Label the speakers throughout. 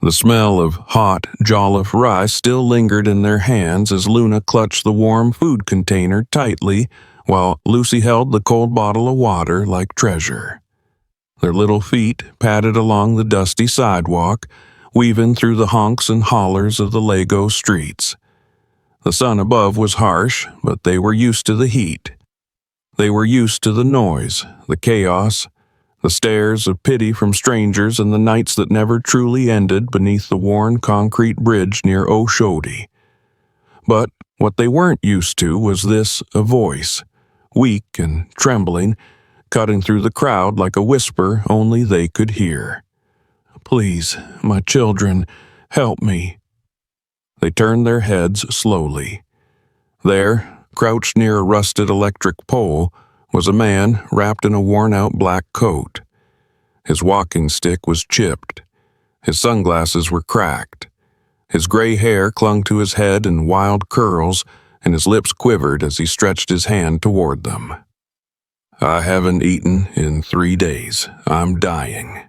Speaker 1: The smell of hot, jollof rice still lingered in their hands as Luna clutched the warm food container tightly while Lucy held the cold bottle of water like treasure. Their little feet padded along the dusty sidewalk, weaving through the honks and hollers of the Lego streets. The sun above was harsh, but they were used to the heat. They were used to the noise, the chaos, the stares of pity from strangers and the nights that never truly ended beneath the worn concrete bridge near Oshodi. But what they weren't used to was a voice, weak and trembling, cutting through the crowd like a whisper only they could hear. "Please, my children, help me." They turned their heads slowly. There, crouched near a rusted electric pole, was a man wrapped in a worn-out black coat. His walking stick was chipped. His sunglasses were cracked. His gray hair clung to his head in wild curls, and his lips quivered as he stretched his hand toward them. "I haven't eaten in 3 days. I'm dying."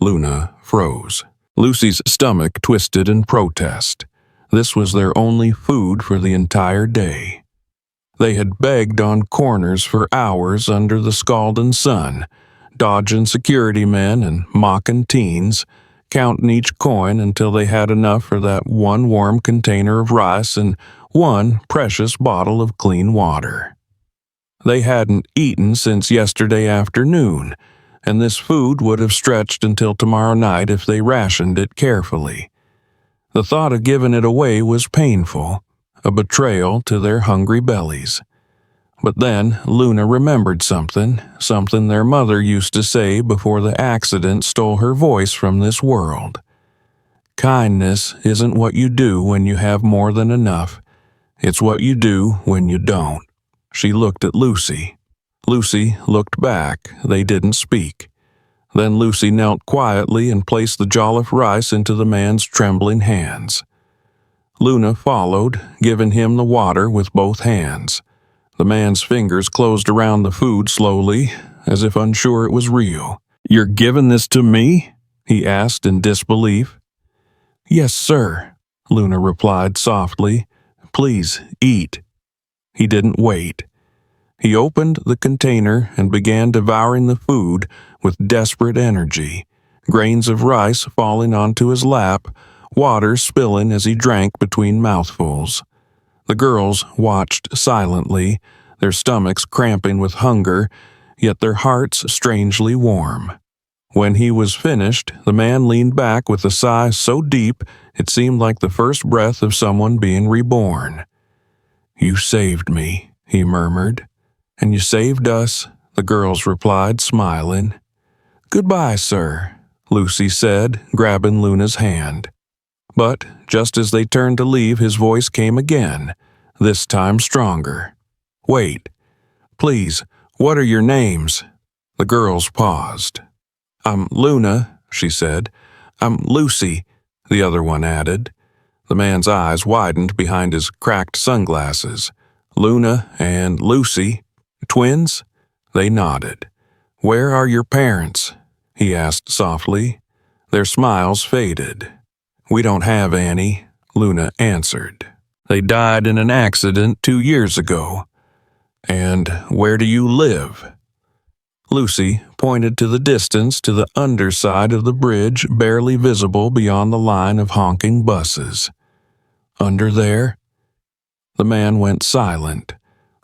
Speaker 1: Luna froze. Lucy's stomach twisted in protest. This was their only food for the entire day. They had begged on corners for hours under the scalding sun, dodging security men and mocking teens, counting each coin until they had enough for that one warm container of rice and one precious bottle of clean water. They hadn't eaten since yesterday afternoon, and this food would have stretched until tomorrow night if they rationed it carefully. The thought of giving it away was painful, a betrayal to their hungry bellies. But then Luna remembered something their mother used to say before the accident stole her voice from this world. Kindness isn't what you do when you have more than enough. It's what you do when you don't. She looked at Lucy. Lucy looked back. They didn't speak. Then Lucy knelt quietly and placed the jollof rice into the man's trembling hands. Luna followed, giving him the water with both hands. The man's fingers closed around the food slowly, as if unsure it was real. "You're giving this to me?" he asked in disbelief. "Yes, sir," Luna replied softly. "Please, eat." He didn't wait. He opened the container and began devouring the food with desperate energy, grains of rice falling onto his lap, water spilling as he drank between mouthfuls. The girls watched silently, their stomachs cramping with hunger, yet their hearts strangely warm. When he was finished, the man leaned back with a sigh so deep it seemed like the first breath of someone being reborn. "You saved me," he murmured. "And you saved us," the girls replied, smiling. "Goodbye, sir," Lucy said, grabbing Luna's hand. But just as they turned to leave, his voice came again, this time stronger. "Wait. Please, what are your names?" The girls paused. "I'm Luna," she said. "I'm Lucy," the other one added. The man's eyes widened behind his cracked sunglasses. "Luna and Lucy? Twins?" They nodded. "Where are your parents?" he asked softly. Their smiles faded. "We don't have any," Luna answered. "They died in an accident 2 years ago." "And where do you live?" Lucy pointed to the distance to the underside of the bridge barely visible beyond the line of honking buses. "Under there?" The man went silent,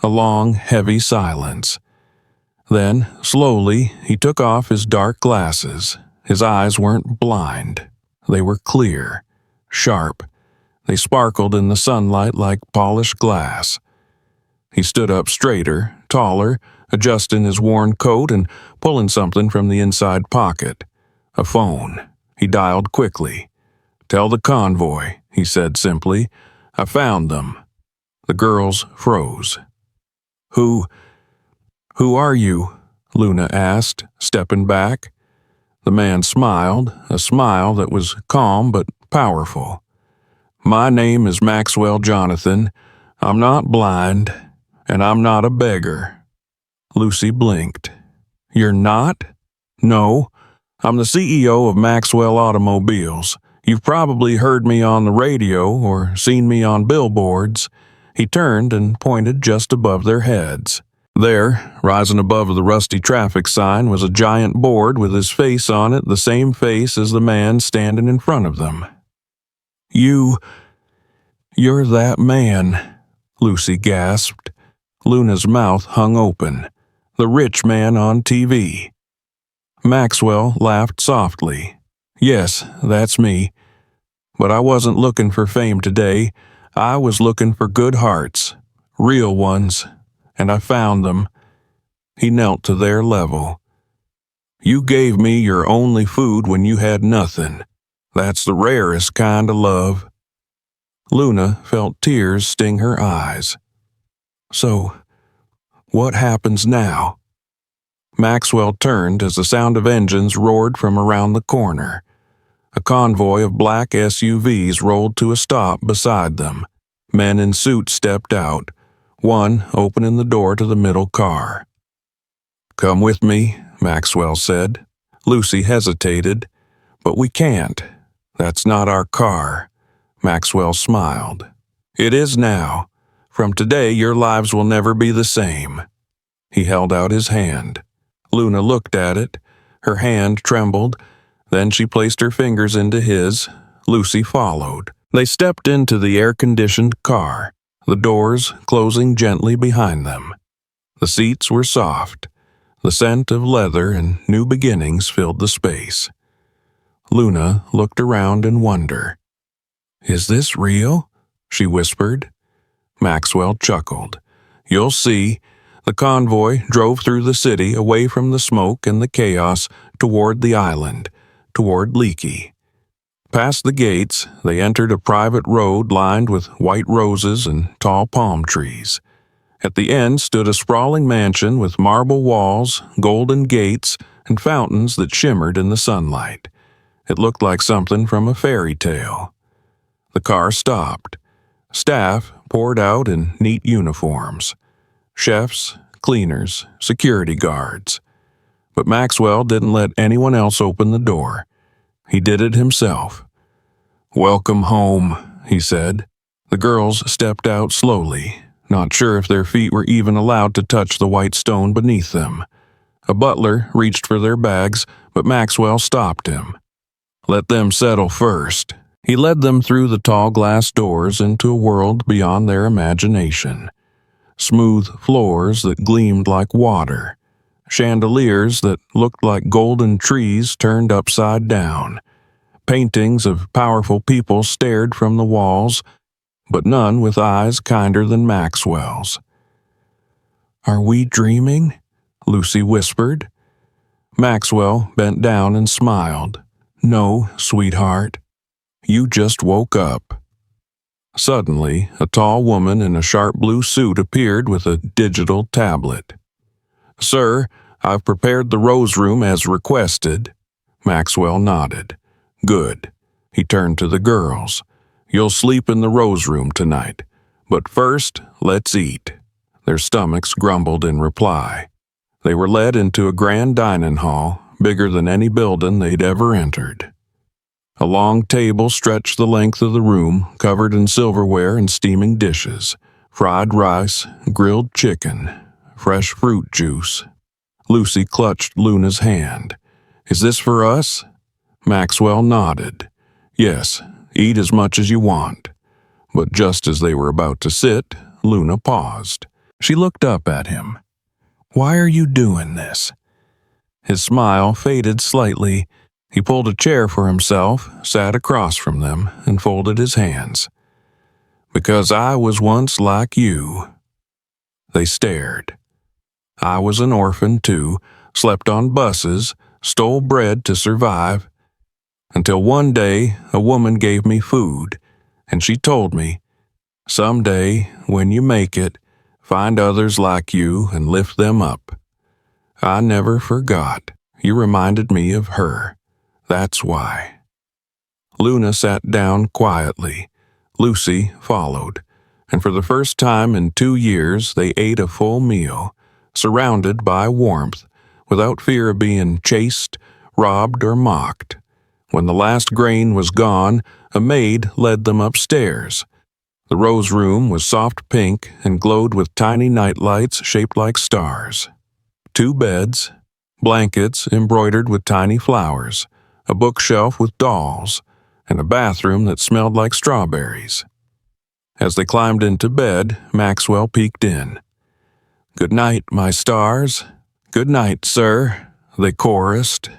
Speaker 1: a long, heavy silence. Then, slowly, he took off his dark glasses. His eyes weren't blind. They were clear, sharp. They sparkled in the sunlight like polished glass. He stood up straighter, taller, adjusting his worn coat and pulling something from the inside pocket. A phone. He dialed quickly. "Tell the convoy," he said simply. "I found them." The girls froze. Who are you?" Luna asked, stepping back. The man smiled, a smile that was calm but powerful. "My name is Maxwell Jonathan. I'm not blind, and I'm not a beggar." Lucy blinked. "You're not?" "No. I'm the CEO of Maxwell Automobiles. You've probably heard me on the radio or seen me on billboards." He turned and pointed just above their heads. There, rising above the rusty traffic sign, was a giant board with his face on it, the same face as the man standing in front of them. You're that man," Lucy gasped. Luna's mouth hung open. "The rich man on TV." Maxwell laughed softly. "Yes, that's me. But I wasn't looking for fame today. I was looking for good hearts, real ones, and I found them." He knelt to their level. "You gave me your only food when you had nothing. That's the rarest kind of love." Luna felt tears sting her eyes. "So, what happens now?" Maxwell turned as the sound of engines roared from around the corner. A convoy of black SUVs rolled to a stop beside them. Men in suits stepped out, one opening the door to the middle car. "Come with me," Maxwell said. Lucy hesitated. "But we can't. That's not our car." Maxwell smiled. "It is now. From today, your lives will never be the same." He held out his hand. Luna looked at it. Her hand trembled. Then she placed her fingers into his. Lucy followed. They stepped into the air-conditioned car, the doors closing gently behind them. The seats were soft. The scent of leather and new beginnings filled the space. Luna looked around in wonder. "Is this real?" she whispered. Maxwell chuckled. "You'll see." The convoy drove through the city, away from the smoke and the chaos, toward the island, toward Leakey. Past the gates, they entered a private road lined with white roses and tall palm trees. At the end stood a sprawling mansion with marble walls, golden gates, and fountains that shimmered in the sunlight. It looked like something from a fairy tale. The car stopped. Staff poured out in neat uniforms. Chefs, cleaners, security guards. But Maxwell didn't let anyone else open the door. He did it himself. "Welcome home," he said. The girls stepped out slowly, not sure if their feet were even allowed to touch the white stone beneath them. A butler reached for their bags, but Maxwell stopped him. "Let them settle first." He led them through the tall glass doors into a world beyond their imagination. Smooth floors that gleamed like water. Chandeliers that looked like golden trees turned upside down. Paintings of powerful people stared from the walls, but none with eyes kinder than Maxwell's. "Are we dreaming?" Lucy whispered. Maxwell bent down and smiled. "No, sweetheart. You just woke up." Suddenly, a tall woman in a sharp blue suit appeared with a digital tablet. "Sir, I've prepared the rose room as requested." Maxwell nodded. "Good." He turned to the girls. "You'll sleep in the rose room tonight. But first, let's eat." Their stomachs grumbled in reply. They were led into a grand dining hall, bigger than any building they'd ever entered. A long table stretched the length of the room, covered in silverware and steaming dishes. Fried rice, grilled chicken, fresh fruit juice. Lucy clutched Luna's hand. "Is this for us?" Maxwell nodded. "Yes, eat as much as you want." But just as they were about to sit, Luna paused. She looked up at him. "Why are you doing this?" His smile faded slightly. He pulled a chair for himself, sat across from them, and folded his hands. "Because I was once like you." They stared. "I was an orphan, too, slept on buses, stole bread to survive, until one day a woman gave me food, and she told me, 'Someday, when you make it, find others like you and lift them up.' I never forgot. You reminded me of her. That's why." Luna sat down quietly. Lucy followed, and for the first time in 2 years they ate a full meal, surrounded by warmth, without fear of being chased, robbed, or mocked. When the last grain was gone, a maid led them upstairs. The rose room was soft pink and glowed with tiny night lights shaped like stars. 2 beds, blankets embroidered with tiny flowers, a bookshelf with dolls, and a bathroom that smelled like strawberries. As they climbed into bed, Maxwell peeked in. "Good night, my stars." "Good night, sir," they chorused.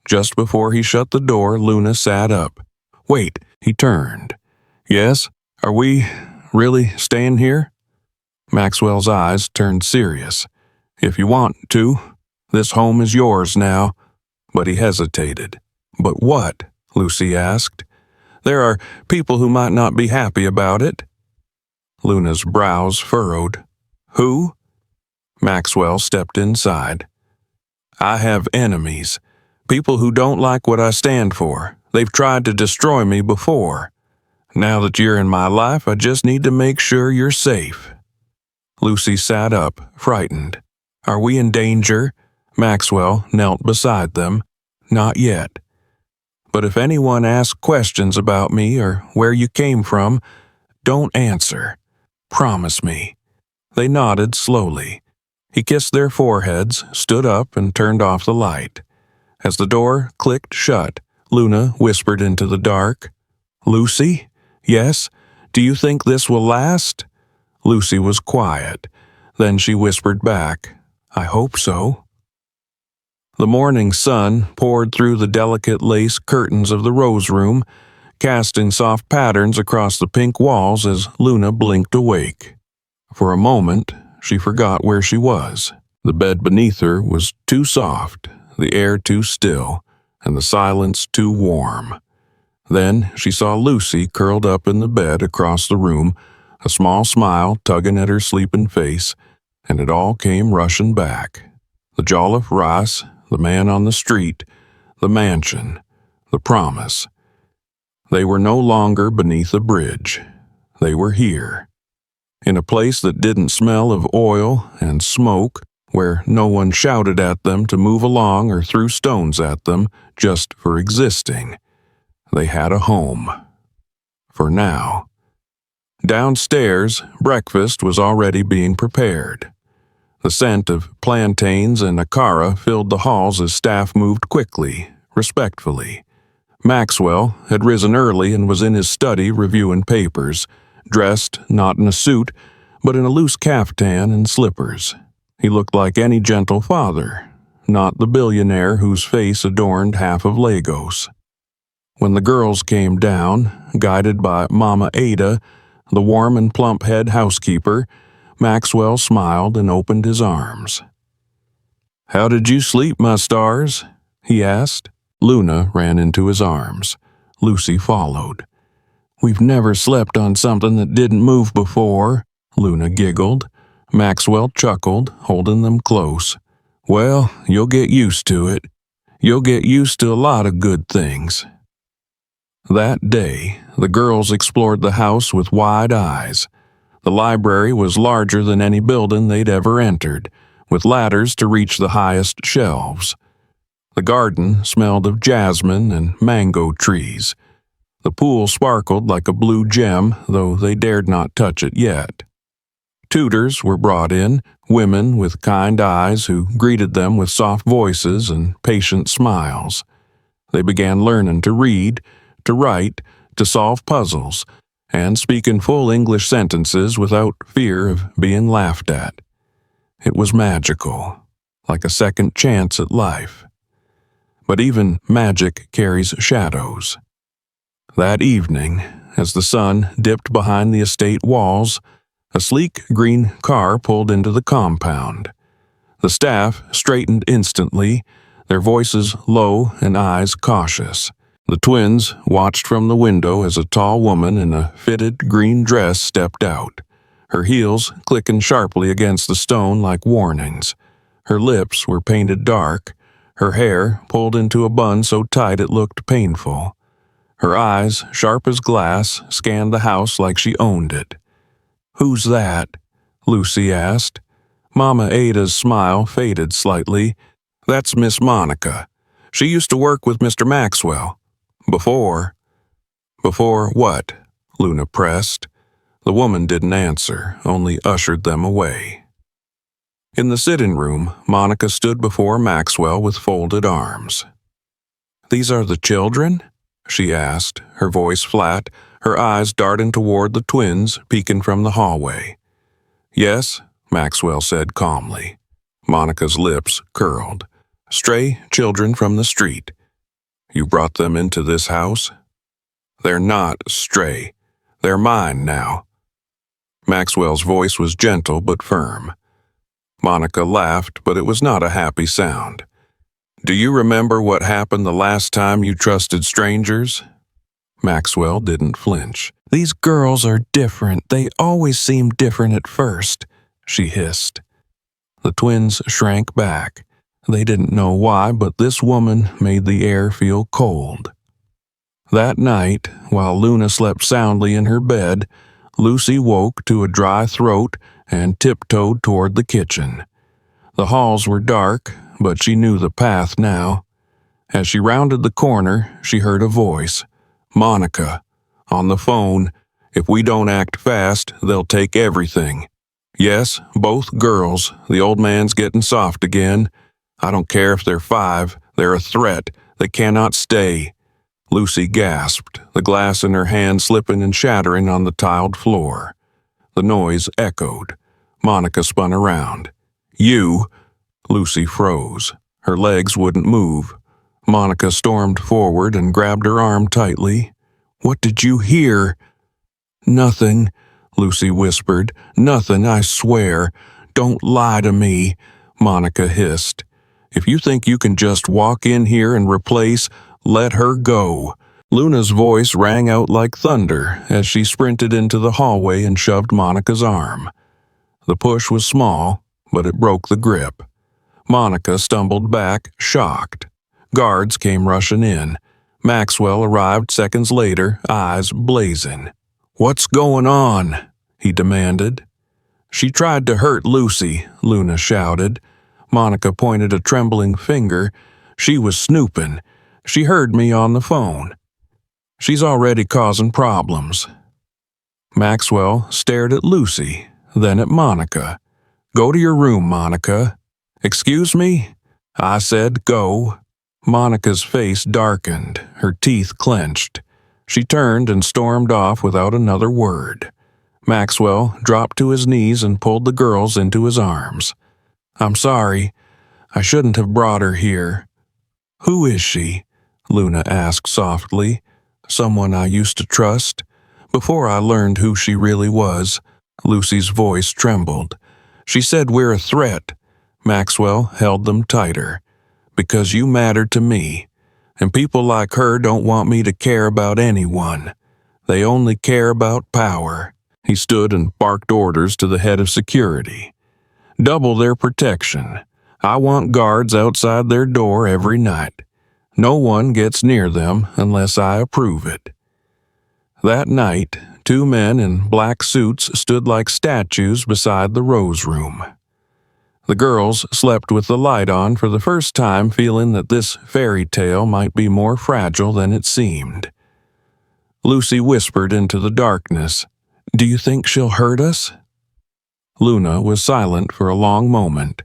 Speaker 1: Just before he shut the door, Luna sat up. "Wait," he turned. "Yes? Are we really staying here?" Maxwell's eyes turned serious. "If you want to. This home is yours now." But he hesitated. "But what?" Lucy asked. "There are people who might not be happy about it." Luna's brows furrowed. "Who?" Maxwell stepped inside. "I have enemies. People who don't like what I stand for. They've tried to destroy me before. Now that you're in my life, I just need to make sure you're safe." Lucy sat up, frightened. "Are we in danger?" Maxwell knelt beside them. "Not yet. But if anyone asks questions about me or where you came from, don't answer. Promise me." They nodded slowly. He kissed their foreheads, stood up, and turned off the light. As the door clicked shut, Luna whispered into the dark, "Lucy? Yes? Do you think this will last?" Lucy was quiet. Then she whispered back, "I hope so." The morning sun poured through the delicate lace curtains of the rose room, casting soft patterns across the pink walls as Luna blinked awake. For a moment, she forgot where she was. The bed beneath her was too soft, the air too still, and the silence too warm. Then she saw Lucy curled up in the bed across the room, a small smile tugging at her sleeping face, and it all came rushing back. The jollof rice, the man on the street, the mansion, the promise. They were no longer beneath a bridge. They were here. In a place that didn't smell of oil and smoke, where no one shouted at them to move along or threw stones at them just for existing. They had a home. For now. Downstairs, breakfast was already being prepared. The scent of plantains and akara filled the halls as staff moved quickly, respectfully. Maxwell had risen early and was in his study reviewing papers, dressed not in a suit, but in a loose caftan and slippers. He looked like any gentle father, not the billionaire whose face adorned half of Lagos. When the girls came down, guided by Mama Ada, the warm and plump head housekeeper, Maxwell smiled and opened his arms. "How did you sleep, my stars?" he asked. Luna ran into his arms. Lucy followed. "We've never slept on something that didn't move before," Luna giggled. Maxwell chuckled, holding them close. "Well, you'll get used to it. You'll get used to a lot of good things." That day, the girls explored the house with wide eyes. The library was larger than any building they'd ever entered, with ladders to reach the highest shelves. The garden smelled of jasmine and mango trees. The pool sparkled like a blue gem, though they dared not touch it yet. Tutors were brought in, women with kind eyes who greeted them with soft voices and patient smiles. They began learning to read, to write, to solve puzzles, and speak in full English sentences without fear of being laughed at. It was magical, like a second chance at life. But even magic carries shadows. That evening, as the sun dipped behind the estate walls, a sleek green car pulled into the compound. The staff straightened instantly, their voices low and eyes cautious. The twins watched from the window as a tall woman in a fitted green dress stepped out, her heels clicking sharply against the stone like warnings. Her lips were painted dark, her hair pulled into a bun so tight it looked painful. Her eyes, sharp as glass, scanned the house like she owned it. "Who's that?" Lucy asked. Mama Ada's smile faded slightly. "That's Miss Monica. She used to work with Mr. Maxwell." Before, before what? Luna pressed. The woman didn't answer, only ushered them away. In the sitting room, Monica stood before Maxwell with folded arms. "These are the children?" she asked, her voice flat, her eyes darting toward the twins peeking from the hallway. "Yes," Maxwell said calmly. Monica's lips curled. "Stray children from the street. You brought them into this house?" "They're not stray. They're mine now." Maxwell's voice was gentle but firm. Monica laughed, but it was not a happy sound. "Do you remember what happened the last time you trusted strangers?" Maxwell didn't flinch. "These girls are different. They always seem different at first," she hissed. The twins shrank back. They didn't know why, but this woman made the air feel cold. That night, while Luna slept soundly in her bed, Lucy woke to a dry throat and tiptoed toward the kitchen. The halls were dark, but she knew the path now. As she rounded the corner, she heard a voice. "Monica. On the phone. If we don't act fast, they'll take everything. Yes, both girls. The old man's getting soft again. I don't care if they're 5. They're a threat. They cannot stay." Lucy gasped, the glass in her hand slipping and shattering on the tiled floor. The noise echoed. Monica spun around. "You!" Lucy froze. Her legs wouldn't move. Monica stormed forward and grabbed her arm tightly. "What did you hear?" "Nothing," Lucy whispered. "Nothing, I swear. Don't lie to me," Monica hissed. "If you think you can just walk in here and replace, let her go." Luna's voice rang out like thunder as she sprinted into the hallway and shoved Monica's arm. The push was small, but it broke the grip. Monica stumbled back, shocked. Guards came rushing in. Maxwell arrived seconds later, eyes blazing. "What's going on?" he demanded. "She tried to hurt Lucy," Luna shouted. Monica pointed a trembling finger. "She was snooping. She heard me on the phone. She's already causing problems." Maxwell stared at Lucy, then at Monica. "Go to your room, Monica." "Excuse me?" "I said go." Monica's face darkened, her teeth clenched. She turned and stormed off without another word. Maxwell dropped to his knees and pulled the girls into his arms. "I'm sorry. I shouldn't have brought her here." "Who is she?" Luna asked softly. "Someone I used to trust. Before I learned who she really was." Lucy's voice trembled. "She said we're a threat." Maxwell held them tighter. "Because you matter to me. And people like her don't want me to care about anyone. They only care about power." He stood and barked orders to the head of security. "Double their protection. I want guards outside their door every night. No one gets near them unless I approve it." That night, 2 men in black suits stood like statues beside the rose room. The girls slept with the light on for the first time, feeling that this fairy tale might be more fragile than it seemed. Lucy whispered into the darkness, "Do you think she'll hurt us?" Luna was silent for a long moment.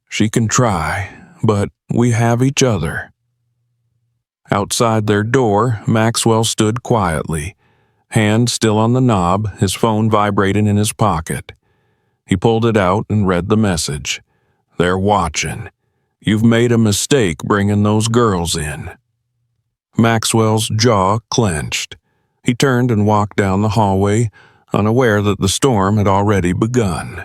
Speaker 1: "She can try, but we have each other." Outside their door, Maxwell stood quietly, hand still on the knob, his phone vibrating in his pocket. He pulled it out and read the message. "They're watching. You've made a mistake bringing those girls in." Maxwell's jaw clenched. He turned and walked down the hallway, unaware that the storm had already begun.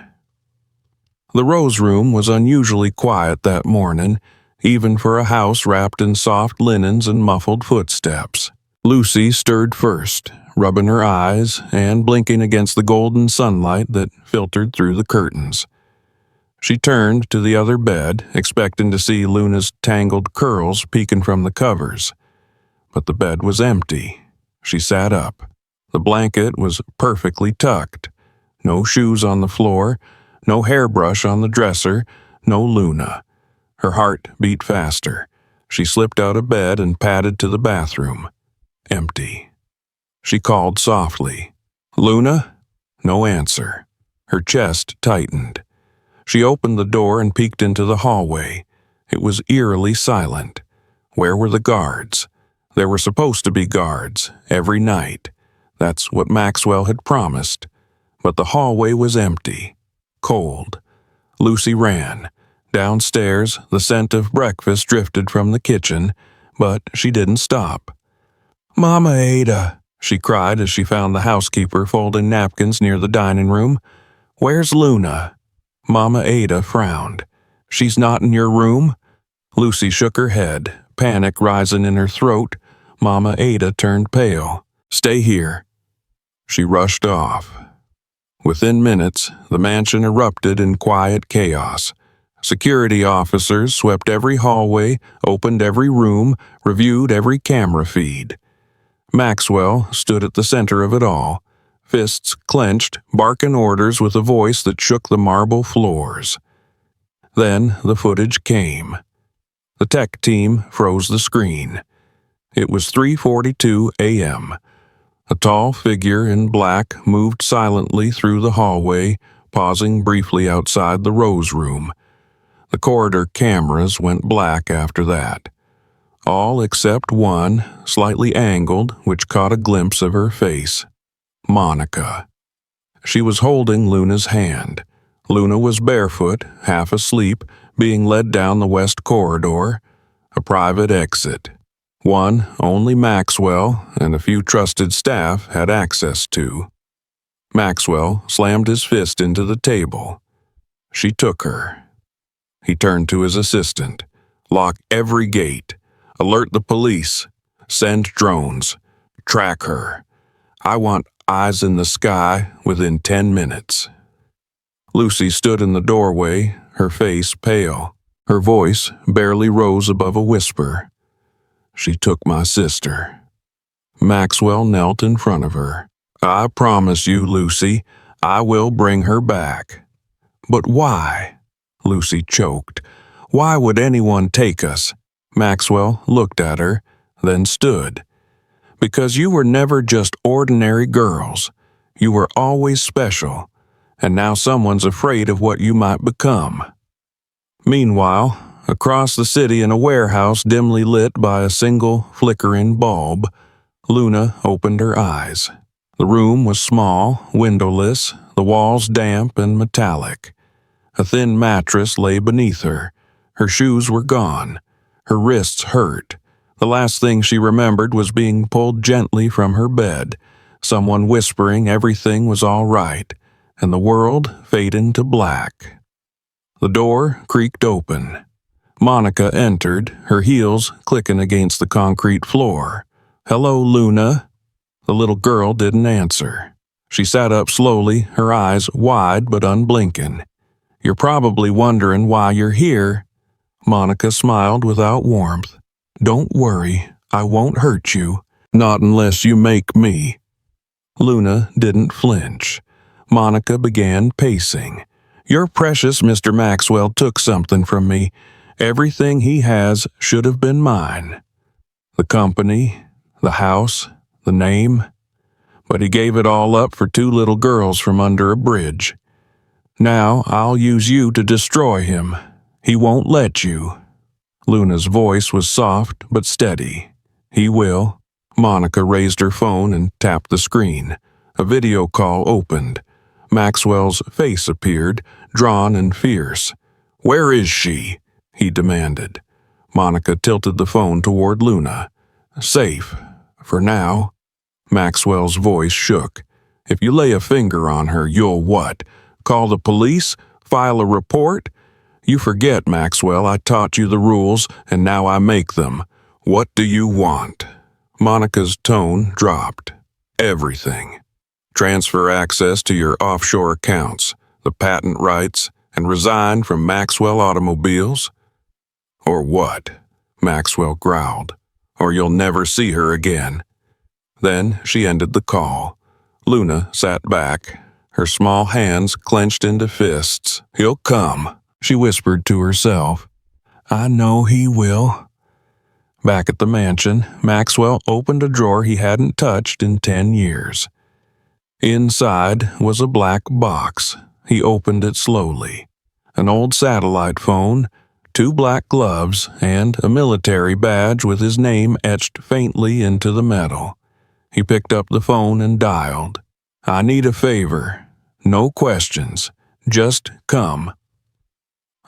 Speaker 1: The Rose Room was unusually quiet that morning, even for a house wrapped in soft linens and muffled footsteps. Lucy stirred first, rubbing her eyes and blinking against the golden sunlight that filtered through the curtains. She turned to the other bed, expecting to see Luna's tangled curls peeking from the covers. But the bed was empty. She sat up. The blanket was perfectly tucked. No shoes on the floor, no hairbrush on the dresser, no Luna. Her heart beat faster. She slipped out of bed and padded to the bathroom. Empty. She called softly. "Luna?" No answer. Her chest tightened. She opened the door and peeked into the hallway. It was eerily silent. Where were the guards? There were supposed to be guards every night. That's what Maxwell had promised. But the hallway was empty. Cold. Lucy ran. Downstairs, the scent of breakfast drifted from the kitchen, but she didn't stop. "Mama Ada," she cried as she found the housekeeper folding napkins near the dining room. "Where's Luna?" Mama Ada frowned. "She's not in your room?" Lucy shook her head, panic rising in her throat. Mama Ada turned pale. "Stay here." She rushed off. Within minutes, the mansion erupted in quiet chaos. Security officers swept every hallway, opened every room, reviewed every camera feed. Maxwell stood at the center of it all, fists clenched, barking orders with a voice that shook the marble floors. Then the footage came. The tech team froze the screen. It was 3:42 a.m. A tall figure in black moved silently through the hallway, pausing briefly outside the Rose Room. The corridor cameras went black after that. All except one, slightly angled, which caught a glimpse of her face. Monica. She was holding Luna's hand. Luna was barefoot, half asleep, being led down the west corridor, a private exit. One only Maxwell and a few trusted staff had access to. Maxwell slammed his fist into the table. She took her. He turned to his assistant. "Lock every gate. Alert the police. Send drones. Track her. I want eyes in the sky within 10 minutes." Lucy stood in the doorway, her face pale. Her voice barely rose above a whisper. "She took my sister." Maxwell knelt in front of her. "I promise you, Lucy, I will bring her back." "But why?" Lucy choked. "Why would anyone take us?" Maxwell looked at her, then stood. "Because you were never just ordinary girls. You were always special, and now someone's afraid of what you might become." Meanwhile, across the city in a warehouse dimly lit by a single flickering bulb, Luna opened her eyes. The room was small, windowless, the walls damp and metallic. A thin mattress lay beneath her. Her shoes were gone. Her wrists hurt. The last thing she remembered was being pulled gently from her bed, someone whispering everything was all right, and the world fading to black. The door creaked open. Monica entered, her heels clicking against the concrete floor. "Hello, Luna." The little girl didn't answer. She sat up slowly, her eyes wide but unblinking. "You're probably wondering why you're here." Monica smiled without warmth. "Don't worry, I won't hurt you. Not unless you make me." Luna didn't flinch. Monica began pacing. "Your precious Mr. Maxwell took something from me. Everything he has should have been mine. The company, the house, the name. But he gave it all up for two little girls from under a bridge. Now I'll use you to destroy him. He won't let you." Luna's voice was soft but steady. "He will." Monica raised her phone and tapped the screen. A video call opened. Maxwell's face appeared, drawn and fierce. "Where is she?" he demanded. Monica tilted the phone toward Luna. "Safe. For now." Maxwell's voice shook. "If you lay a finger on her, you'll what? Call the police? File a report? You forget, Maxwell, I taught you the rules, and now I make them. What do you want?" Monica's tone dropped. "Everything. Transfer access to your offshore accounts, the patent rights, and resign from Maxwell Automobiles?" "Or what?" Maxwell growled. "Or you'll never see her again." Then she ended the call. Luna sat back, her small hands clenched into fists. "He'll come," she whispered to herself. "I know he will." Back at the mansion, Maxwell opened a drawer he hadn't touched in 10 years. Inside was a black box. He opened it slowly. An old satellite phone, 2 black gloves, and a military badge with his name etched faintly into the metal. He picked up the phone and dialed. "I need a favor. No questions. Just come."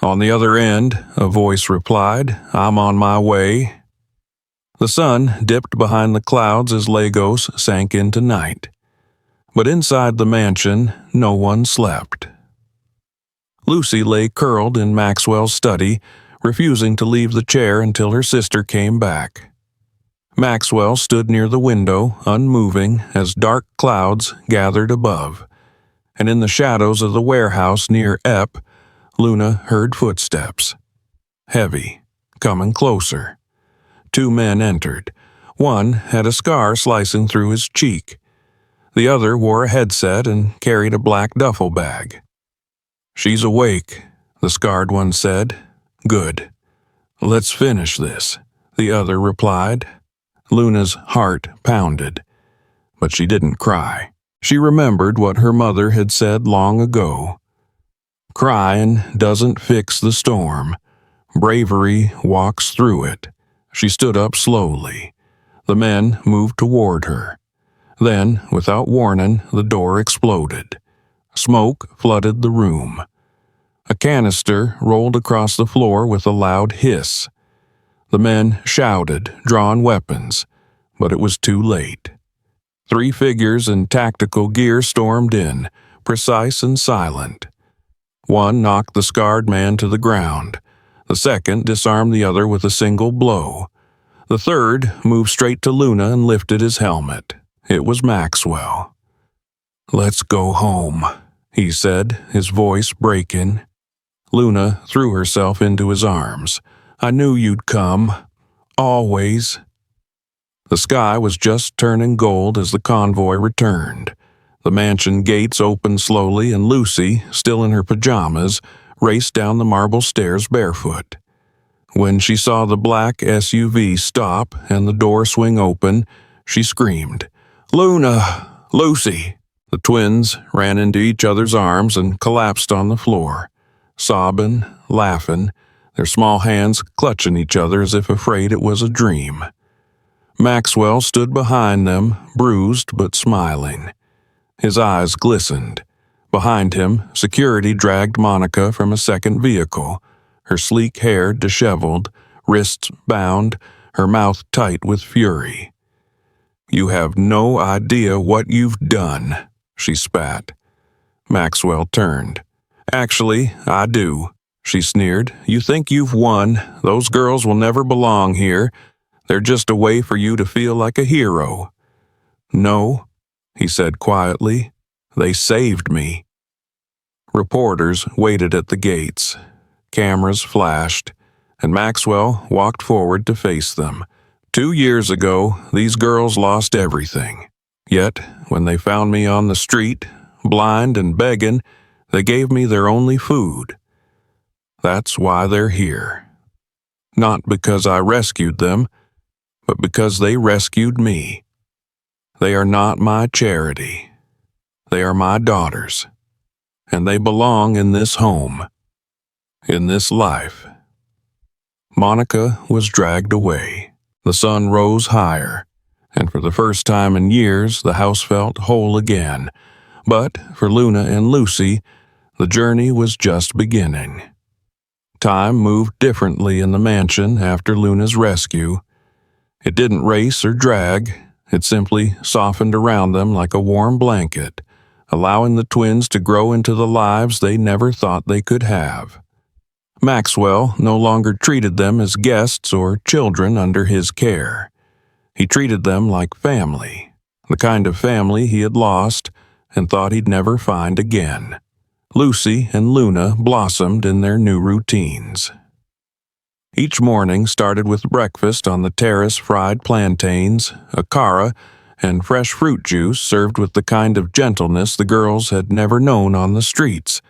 Speaker 1: On the other end, a voice replied, "I'm on my way." The sun dipped behind the clouds as Lagos sank into night. But inside the mansion, no one slept. Lucy lay curled in Maxwell's study, refusing to leave the chair until her sister came back. Maxwell stood near the window, unmoving, as dark clouds gathered above, and in the shadows of the warehouse near Ep, Luna heard footsteps. Heavy, coming closer. 2 men entered. One had a scar slicing through his cheek. The other wore a headset and carried a black duffel bag. "She's awake," the scarred one said. "Good. Let's finish this," the other replied. Luna's heart pounded, but she didn't cry. She remembered what her mother had said long ago. Crying doesn't fix the storm. Bravery walks through it. She stood up slowly. The men moved toward her. Then, without warning, the door exploded. Smoke flooded the room. A canister rolled across the floor with a loud hiss. The men shouted, drawn weapons, but it was too late. 3 figures in tactical gear stormed in, precise and silent. One knocked the scarred man to the ground. The second disarmed the other with a single blow. The third moved straight to Luna and lifted his helmet. It was Maxwell. "Let's go home," he said, his voice breaking. Luna threw herself into his arms. "I knew you'd come. Always." The sky was just turning gold as the convoy returned. The mansion gates opened slowly, and Lucy, still in her pajamas, raced down the marble stairs barefoot. When she saw the black SUV stop and the door swing open, she screamed, "Luna! Lucy!" The twins ran into each other's arms and collapsed on the floor, sobbing, laughing, their small hands clutching each other as if afraid it was a dream. Maxwell stood behind them, bruised but smiling. His eyes glistened. Behind him, security dragged Monica from a second vehicle, her sleek hair disheveled, wrists bound, her mouth tight with fury. "You have no idea what you've done," she spat. Maxwell turned. "Actually, I do," she sneered. "You think you've won. Those girls will never belong here. They're just a way for you to feel like a hero." "No," he said quietly. "They saved me." Reporters waited at the gates. Cameras flashed, and Maxwell walked forward to face them. 2 years ago, these girls lost everything. Yet, when they found me on the street, blind and begging, they gave me their only food. That's why they're here. Not because I rescued them, but because they rescued me. They are not my charity. They are my daughters, and they belong in this home, in this life. Monica was dragged away. The sun rose higher, and for the first time in years, the house felt whole again. But for Luna and Lucy, the journey was just beginning. Time moved differently in the mansion after Luna's rescue. It didn't race or drag. It simply softened around them like a warm blanket, allowing the twins to grow into the lives they never thought they could have. Maxwell no longer treated them as guests or children under his care. He treated them like family, the kind of family he had lost and thought he'd never find again. Lucy and Luna blossomed in their new routines. Each morning started with breakfast on the terrace, fried plantains, a cara, and fresh fruit juice served with the kind of gentleness the girls had never known on the streets.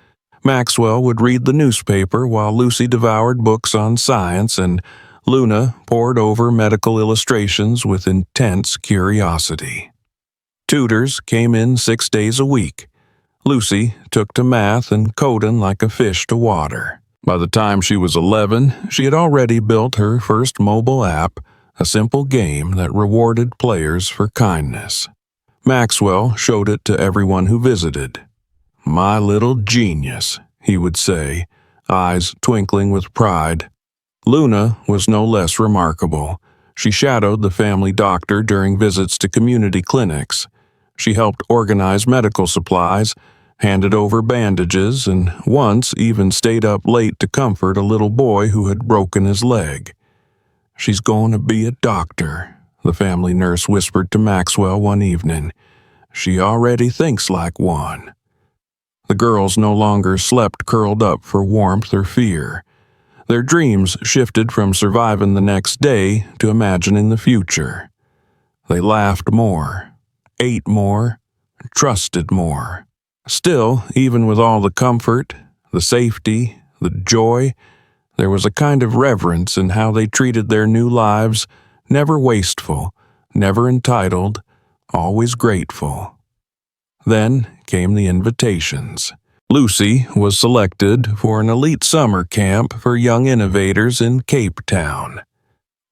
Speaker 1: Maxwell would read the newspaper while Lucy devoured books on science, and Luna pored over medical illustrations with intense curiosity. Tutors came in 6 days a week. Lucy took to math and coding like a fish to water. By the time she was 11, she had already built her first mobile app, a simple game that rewarded players for kindness. Maxwell showed it to everyone who visited. "My little genius," he would say, eyes twinkling with pride. Luna was no less remarkable. She shadowed the family doctor during visits to community clinics. She helped organize medical supplies, handed over bandages, and once even stayed up late to comfort a little boy who had broken his leg. "She's going to be a doctor," the family nurse whispered to Maxwell one evening. "She already thinks like one." The girls no longer slept curled up for warmth or fear. Their dreams shifted from surviving the next day to imagining the future. They laughed more, ate more, trusted more. Still, even with all the comfort, the safety, the joy, there was a kind of reverence in how they treated their new lives, never wasteful, never entitled, always grateful. Then came the invitations. Lucy was selected for an elite summer camp for young innovators in Cape Town.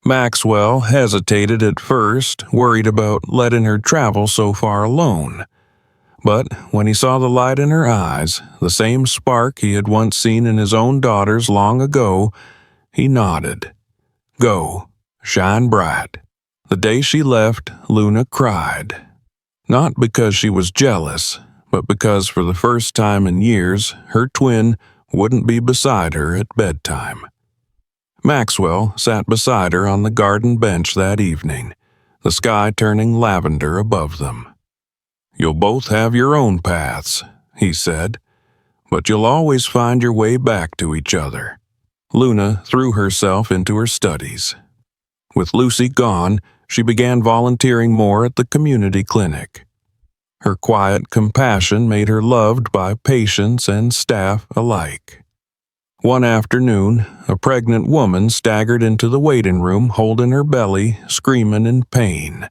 Speaker 1: Maxwell hesitated at first, worried about letting her travel so far alone. But when he saw the light in her eyes, the same spark he had once seen in his own daughters long ago, he nodded. "Go, shine bright." The day she left, Luna cried. Not because she was jealous, but because for the first time in years, her twin wouldn't be beside her at bedtime. Maxwell sat beside her on the garden bench that evening, the sky turning lavender above them. "You'll both have your own paths," he said, "but you'll always find your way back to each other." Luna threw herself into her studies. With Lucy gone, she began volunteering more at the community clinic. Her quiet compassion made her loved by patients and staff alike. One afternoon, a pregnant woman staggered into the waiting room holding her belly, screaming in pain.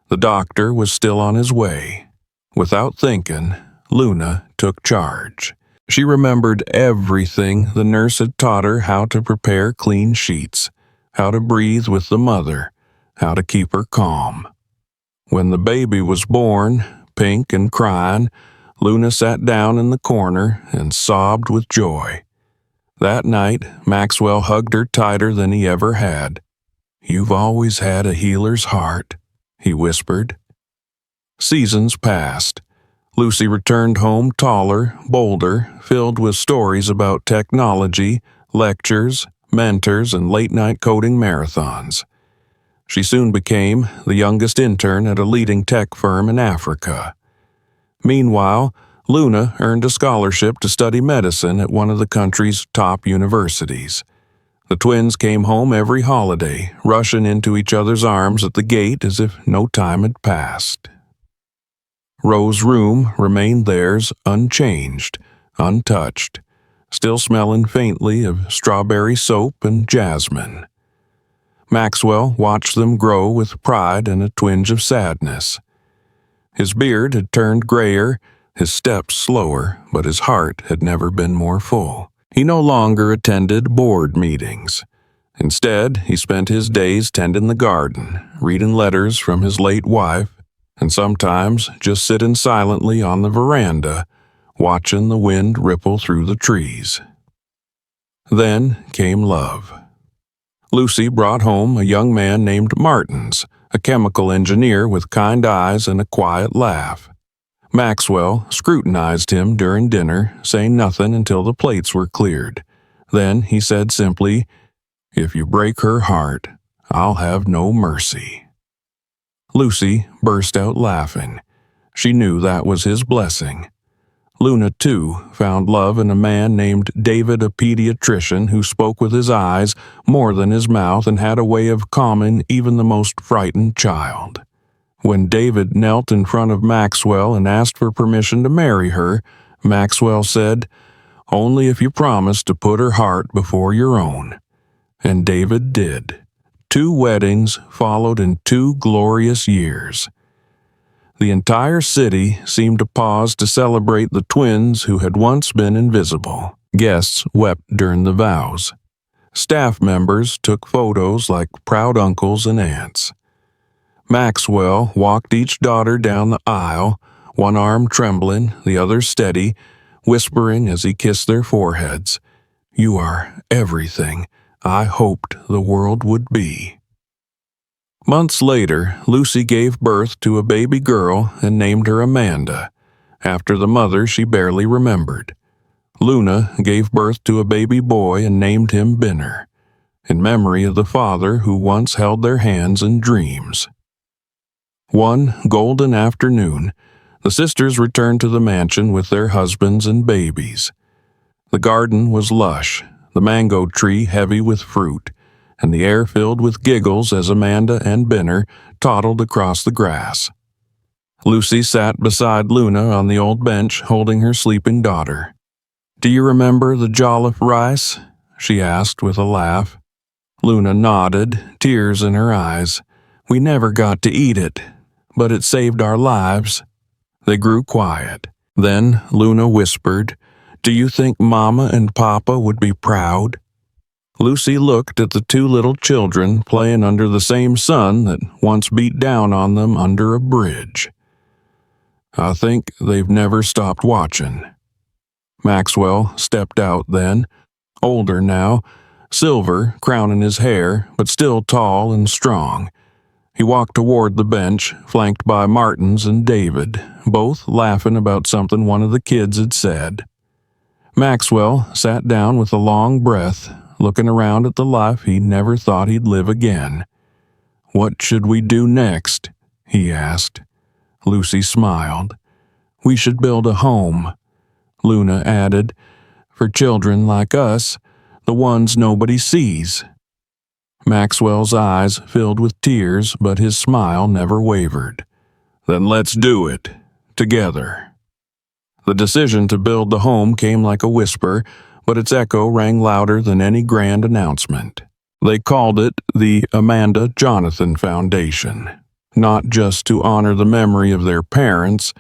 Speaker 1: The doctor was still on his way. Without thinking, Luna took charge. She remembered everything the nurse had taught her: how to prepare clean sheets, how to breathe with the mother, how to keep her calm. When the baby was born, pink and crying, Luna sat down in the corner and sobbed with joy. That night, Maxwell hugged her tighter than he ever had. "You've always had a healer's heart," he whispered. Seasons passed. Lucy returned home taller, bolder, filled with stories about technology, lectures, mentors, and late-night coding marathons. She soon became the youngest intern at a leading tech firm in Africa. Meanwhile, Luna earned a scholarship to study medicine at one of the country's top universities. The twins came home every holiday, rushing into each other's arms at the gate as if no time had passed. Rose's room remained theirs unchanged, untouched, still smelling faintly of strawberry soap and jasmine. Maxwell watched them grow with pride and a twinge of sadness. His beard had turned grayer, his steps slower, but his heart had never been more full. He no longer attended board meetings. Instead, he spent his days tending the garden, reading letters from his late wife, and sometimes just sitting silently on the veranda, watching the wind ripple through the trees. Then came love. Lucy brought home a young man named Martins, a chemical engineer with kind eyes and a quiet laugh. Maxwell scrutinized him during dinner, saying nothing until the plates were cleared. Then he said simply, "If you break her heart, I'll have no mercy." Lucy burst out laughing. She knew that was his blessing. Luna, too, found love in a man named David, a pediatrician who spoke with his eyes more than his mouth and had a way of calming even the most frightened child. When David knelt in front of Maxwell and asked for permission to marry her, Maxwell said, "Only if you promise to put her heart before your own." And David did. 2 weddings followed in 2 glorious years. The entire city seemed to pause to celebrate the twins who had once been invisible. Guests wept during the vows. Staff members took photos like proud uncles and aunts. Maxwell walked each daughter down the aisle, one arm trembling, the other steady, whispering as he kissed their foreheads, "You are everything I hoped the world would be." Months later, Lucy gave birth to a baby girl and named her Amanda, after the mother she barely remembered. Luna gave birth to a baby boy and named him Benner, in memory of the father who once held their hands in dreams. One golden afternoon, the sisters returned to the mansion with their husbands and babies. The garden was lush, the mango tree heavy with fruit, and the air filled with giggles as Amanda and Benner toddled across the grass. Lucy sat beside Luna on the old bench holding her sleeping daughter. "Do you remember the jollof rice?" she asked with a laugh. Luna nodded, tears in her eyes. "We never got to eat it, but it saved our lives." They grew quiet. Then Luna whispered, "Do you think Mama and Papa would be proud?" Lucy looked at the 2 little children playing under the same sun that once beat down on them under a bridge. "I think they've never stopped watching." Maxwell stepped out then, older now, silver crowning his hair, but still tall and strong. He walked toward the bench, flanked by Martins and David, both laughing about something one of the kids had said. Maxwell sat down with a long breath, looking around at the life he never thought he'd live again. "What should we do next?" he asked. Lucy smiled. "We should build a home," Luna added, "for children like us, the ones nobody sees." Maxwell's eyes filled with tears, but his smile never wavered. "Then let's do it, together." The decision to build the home came like a whisper, but its echo rang louder than any grand announcement. They called it the Amanda Jonathan Foundation, not just to honor the memory of their parents,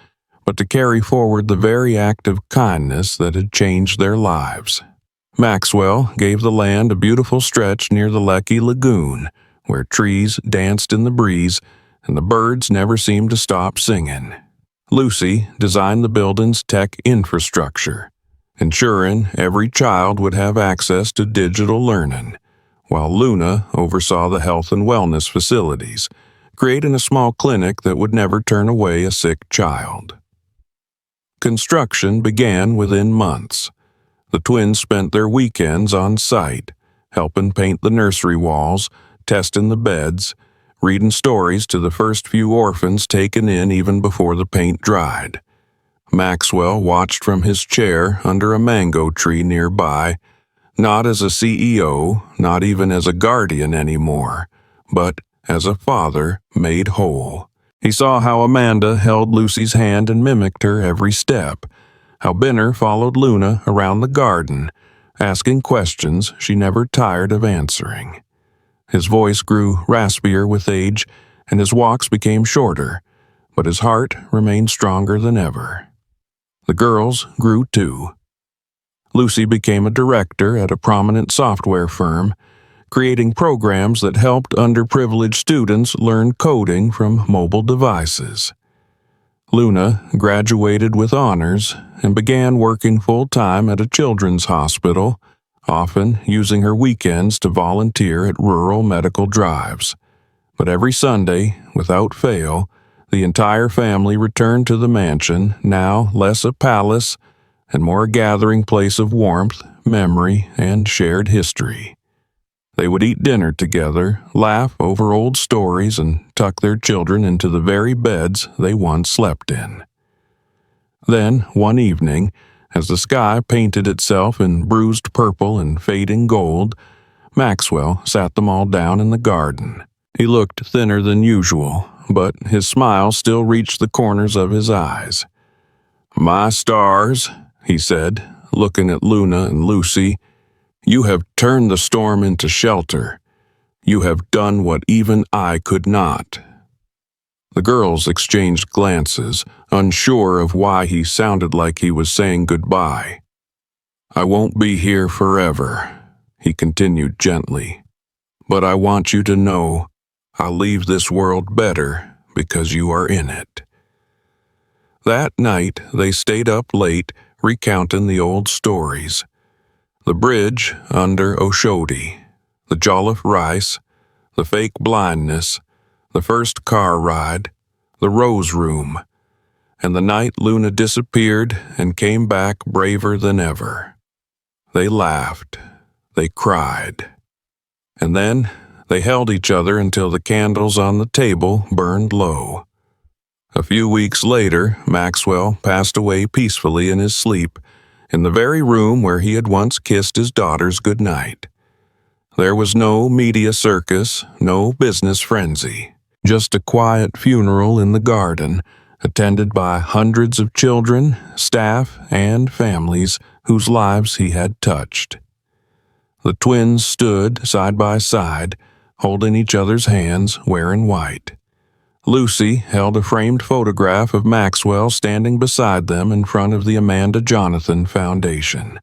Speaker 1: but to carry forward the very act of kindness that had changed their lives. Maxwell gave the land a beautiful stretch near the Lecky Lagoon, where trees danced in the breeze and the birds never seemed to stop singing. Lucy designed the building's tech infrastructure, ensuring every child would have access to digital learning, while Luna oversaw the health and wellness facilities, creating a small clinic that would never turn away a sick child. Construction began within months. The twins spent their weekends on site, helping paint the nursery walls, testing the beds, reading stories to the first few orphans taken in even before the paint dried. Maxwell watched from his chair under a mango tree nearby, not as a CEO, not even as a guardian anymore, but as a father made whole. He saw how Amanda held Lucy's hand and mimicked her every step, how Benner followed Luna around the garden, asking questions she never tired of answering. His voice grew raspier with age, and his walks became shorter, but his heart remained stronger than ever. The girls grew too. Lucy became a director at a prominent software firm, creating programs that helped underprivileged students learn coding from mobile devices. Luna graduated with honors and began working full-time at a children's hospital, often using her weekends to volunteer at rural medical drives. But every Sunday, without fail, the entire family returned to the mansion, now less a palace and more a gathering place of warmth, memory, and shared history. They would eat dinner together, laugh over old stories, and tuck their children into the very beds they once slept in. Then, one evening, as the sky painted itself in bruised purple and fading gold, Maxwell sat them all down in the garden. He looked thinner than usual, but his smile still reached the corners of his eyes. "My stars," he said, looking at Luna and Lucy, You have turned the storm into shelter. You have done what even I could not." The girls exchanged glances, unsure of why he sounded like he was saying goodbye. "I won't be here forever," he continued gently. "But I want you to know I'll leave this world better because you are in it." That night, they stayed up late, recounting the old stories. The bridge under Oshodi, the jollof rice, the fake blindness, the first car ride, the rose room, and the night Luna disappeared and came back braver than ever. They laughed. They cried. And then they held each other until the candles on the table burned low. A few weeks later, Maxwell passed away peacefully in his sleep, in the very room where he had once kissed his daughters goodnight. There was no media circus, no business frenzy, just a quiet funeral in the garden, attended by hundreds of children, staff, and families whose lives he had touched. The twins stood side by side, holding each other's hands, wearing white. Lucy held a framed photograph of Maxwell standing beside them in front of the Amanda Jonathan Foundation.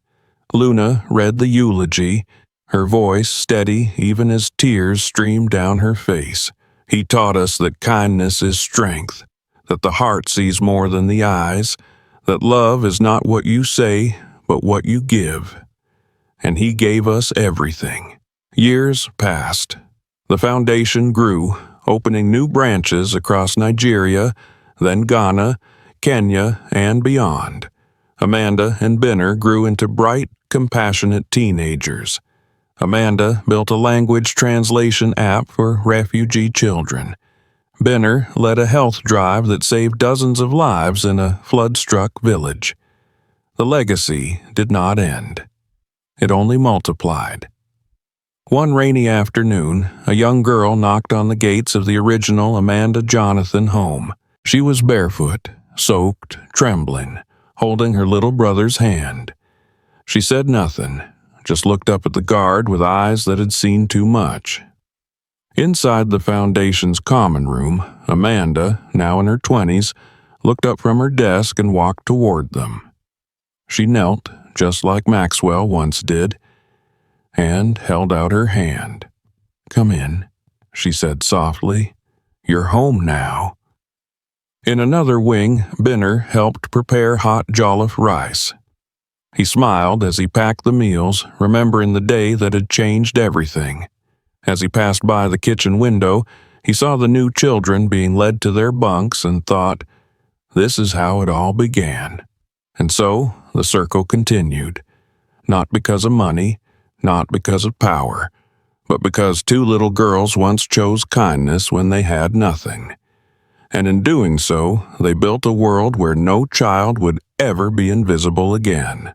Speaker 1: Luna read the eulogy, her voice steady even as tears streamed down her face. "He taught us that kindness is strength, that the heart sees more than the eyes, that love is not what you say, but what you give. And he gave us everything." Years passed. The foundation grew, opening new branches across Nigeria, then Ghana, Kenya, and beyond. Amanda and Benner grew into bright, compassionate teenagers. Amanda built a language translation app for refugee children. Benner led a health drive that saved dozens of lives in a flood-struck village. The legacy did not end. It only multiplied. One rainy afternoon, a young girl knocked on the gates of the original Amanda Jonathan home. She was barefoot, soaked, trembling, holding her little brother's hand. She said nothing, just looked up at the guard with eyes that had seen too much. Inside the foundation's common room, Amanda, now in her 20s, looked up from her desk and walked toward them. She knelt, just like Maxwell once did, and held out her hand. "Come in," she said softly. "You're home now." In another wing, Benner helped prepare hot jollof rice. He smiled as he packed the meals, remembering the day that had changed everything. As he passed by the kitchen window, he saw the new children being led to their bunks and thought, this is how it all began. And so the circle continued, not because of money, not because of power, but because two little girls once chose kindness when they had nothing. And in doing so, they built a world where no child would ever be invisible again.